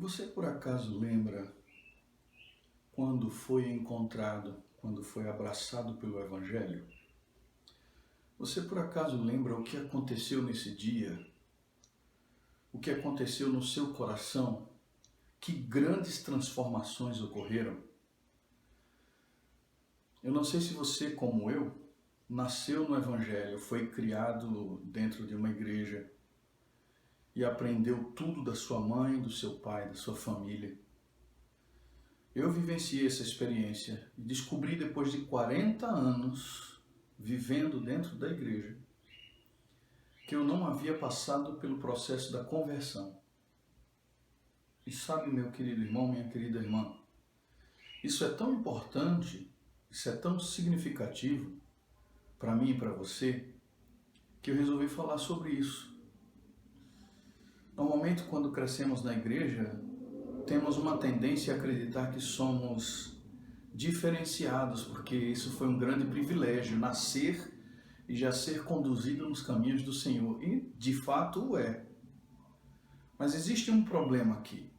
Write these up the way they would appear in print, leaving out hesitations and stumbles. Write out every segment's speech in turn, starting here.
Você por acaso lembra quando foi encontrado, quando foi abraçado pelo Evangelho? Você por acaso lembra o que aconteceu nesse dia? O que aconteceu no seu coração? Que grandes transformações ocorreram? Eu não sei se você, como eu, nasceu no Evangelho, foi criado dentro de uma igreja e aprendeu tudo da sua mãe, do seu pai, da sua família. Eu vivenciei essa experiência e descobri depois de 40 anos vivendo dentro da igreja que eu não havia passado pelo processo da conversão. E sabe, meu querido irmão, minha querida irmã, isso é tão importante, isso é tão significativo para mim e para você, que eu resolvi falar sobre isso. Normalmente, quando crescemos na igreja, temos uma tendência a acreditar que somos diferenciados, porque isso foi um grande privilégio, nascer e já ser conduzido nos caminhos do Senhor. E, de fato, o é. Mas existe um problema aqui.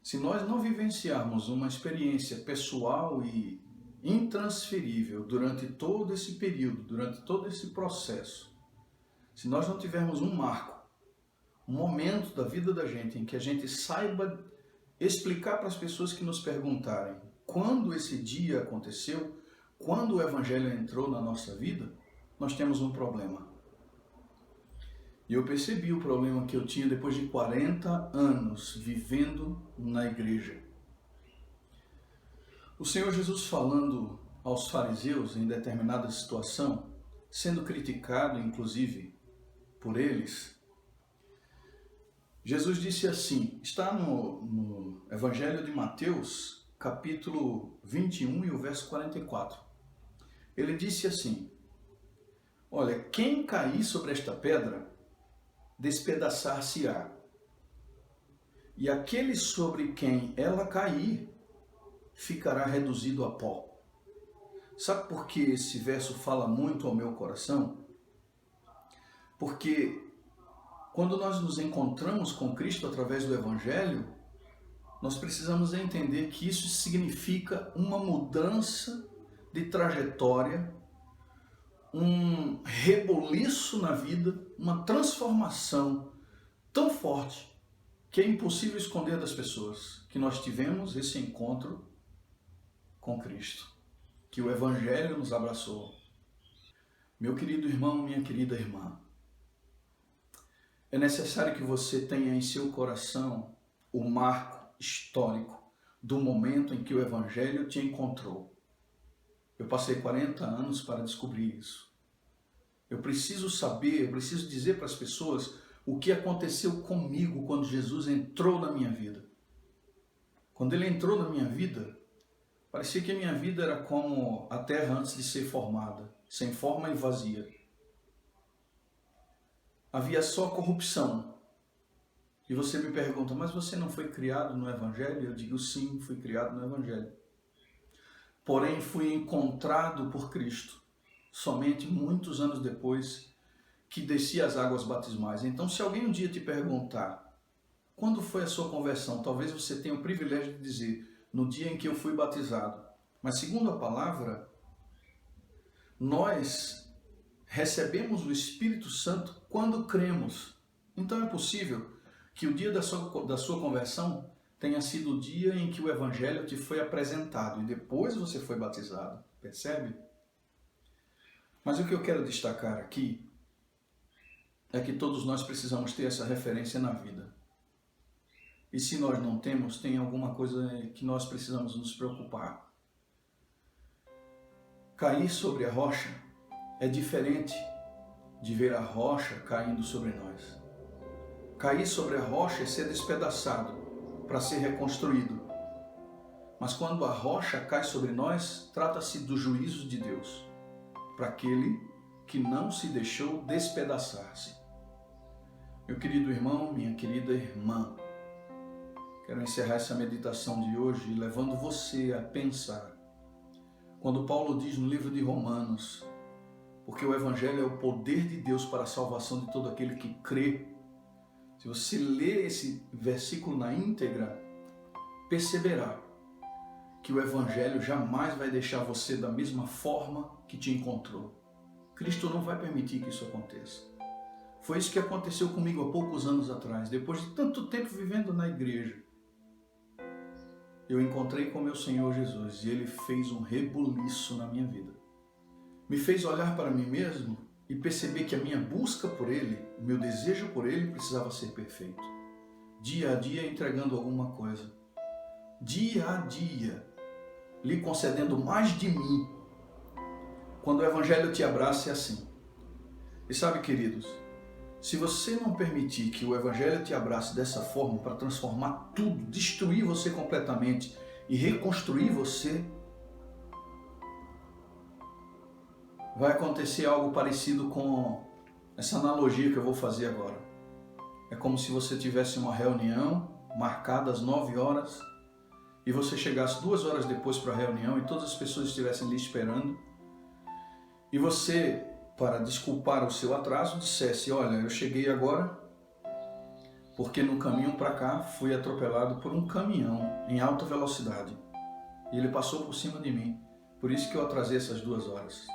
Se nós não vivenciarmos uma experiência pessoal e intransferível durante todo esse período, durante todo esse processo, se nós não tivermos um marco, um momento da vida da gente em que a gente saiba explicar para as pessoas que nos perguntarem quando esse dia aconteceu, quando o Evangelho entrou na nossa vida, nós temos um problema. E eu percebi o problema que eu tinha depois de 40 anos vivendo na igreja. O Senhor Jesus falando aos fariseus em determinada situação, sendo criticado inclusive por eles, Jesus disse assim, está no Evangelho de Mateus, capítulo 21 e o verso 44. Ele disse assim, olha, quem cair sobre esta pedra, despedaçar-se-á. E aquele sobre quem ela cair, ficará reduzido a pó. Sabe por que esse verso fala muito ao meu coração? Porque quando nós nos encontramos com Cristo através do Evangelho, nós precisamos entender que isso significa uma mudança de trajetória, um reboliço na vida, uma transformação tão forte que é impossível esconder das pessoas que nós tivemos esse encontro com Cristo, que o Evangelho nos abraçou. Meu querido irmão, minha querida irmã, é necessário que você tenha em seu coração o marco histórico do momento em que o Evangelho te encontrou. Eu passei 40 anos para descobrir isso. Eu preciso saber, eu preciso dizer para as pessoas o que aconteceu comigo quando Jesus entrou na minha vida. Quando ele entrou na minha vida, parecia que a minha vida era como a terra antes de ser formada, sem forma e vazia. Havia só corrupção. E você me pergunta, mas você não foi criado no Evangelho? Eu digo, sim, fui criado no Evangelho. Porém, fui encontrado por Cristo, somente muitos anos depois que desci as águas batismais. Então, se alguém um dia te perguntar, quando foi a sua conversão? Talvez você tenha o privilégio de dizer, no dia em que eu fui batizado. Mas segundo a palavra, nós recebemos o Espírito Santo quando cremos. Então é possível que o dia da sua conversão tenha sido o dia em que o Evangelho te foi apresentado e depois você foi batizado. Percebe? Mas o que eu quero destacar aqui é que todos nós precisamos ter essa referência na vida. E se nós não temos, tem alguma coisa que nós precisamos nos preocupar. Cair sobre a rocha é diferente de ver a rocha caindo sobre nós. Cair sobre a rocha é ser despedaçado para ser reconstruído. Mas quando a rocha cai sobre nós, trata-se do juízo de Deus para aquele que não se deixou despedaçar-se. Meu querido irmão, minha querida irmã, quero encerrar essa meditação de hoje levando você a pensar. Quando Paulo diz no livro de Romanos, porque o Evangelho é o poder de Deus para a salvação de todo aquele que crê. Se se você ler esse versículo na íntegra, perceberá que o Evangelho jamais vai deixar você da mesma forma que te encontrou. Cristo não vai permitir que isso aconteça. Foi isso que aconteceu comigo há poucos anos atrás. Depois de tanto tempo vivendo na igreja, eu encontrei com meu Senhor Jesus e Ele fez um rebuliço na minha vida. Me fez olhar para mim mesmo e perceber que a minha busca por Ele, o meu desejo por Ele precisava ser perfeito. Dia a dia entregando alguma coisa. Dia a dia, lhe concedendo mais de mim. Quando o Evangelho te abraça é assim. E sabe, queridos, se você não permitir que o Evangelho te abrace dessa forma para transformar tudo, destruir você completamente e reconstruir você, vai acontecer algo parecido com essa analogia que eu vou fazer agora. É como se você tivesse uma reunião marcada às 9 horas e você chegasse 2 horas depois para a reunião e todas as pessoas estivessem lhe esperando e você, para desculpar o seu atraso, dissesse: olha, eu cheguei agora porque no caminho para cá fui atropelado por um caminhão em alta velocidade e ele passou por cima de mim, por isso que eu atrasei essas 2 horas.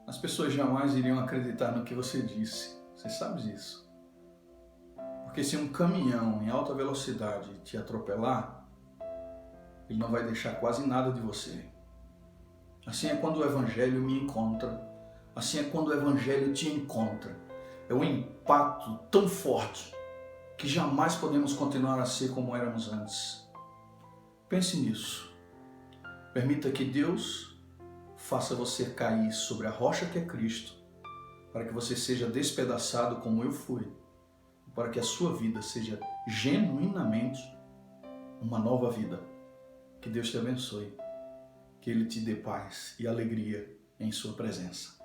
As pessoas jamais iriam acreditar no que você disse, você sabe disso. Porque se um caminhão em alta velocidade te atropelar, ele não vai deixar quase nada de você. Assim é quando o Evangelho me encontra. Assim é quando o Evangelho te encontra. É um impacto tão forte que jamais podemos continuar a ser como éramos antes. Pense nisso. Permita que Deus faça você cair sobre a rocha que é Cristo, para que você seja despedaçado como eu fui, para que a sua vida seja genuinamente uma nova vida. Que Deus te abençoe, que Ele te dê paz e alegria em sua presença.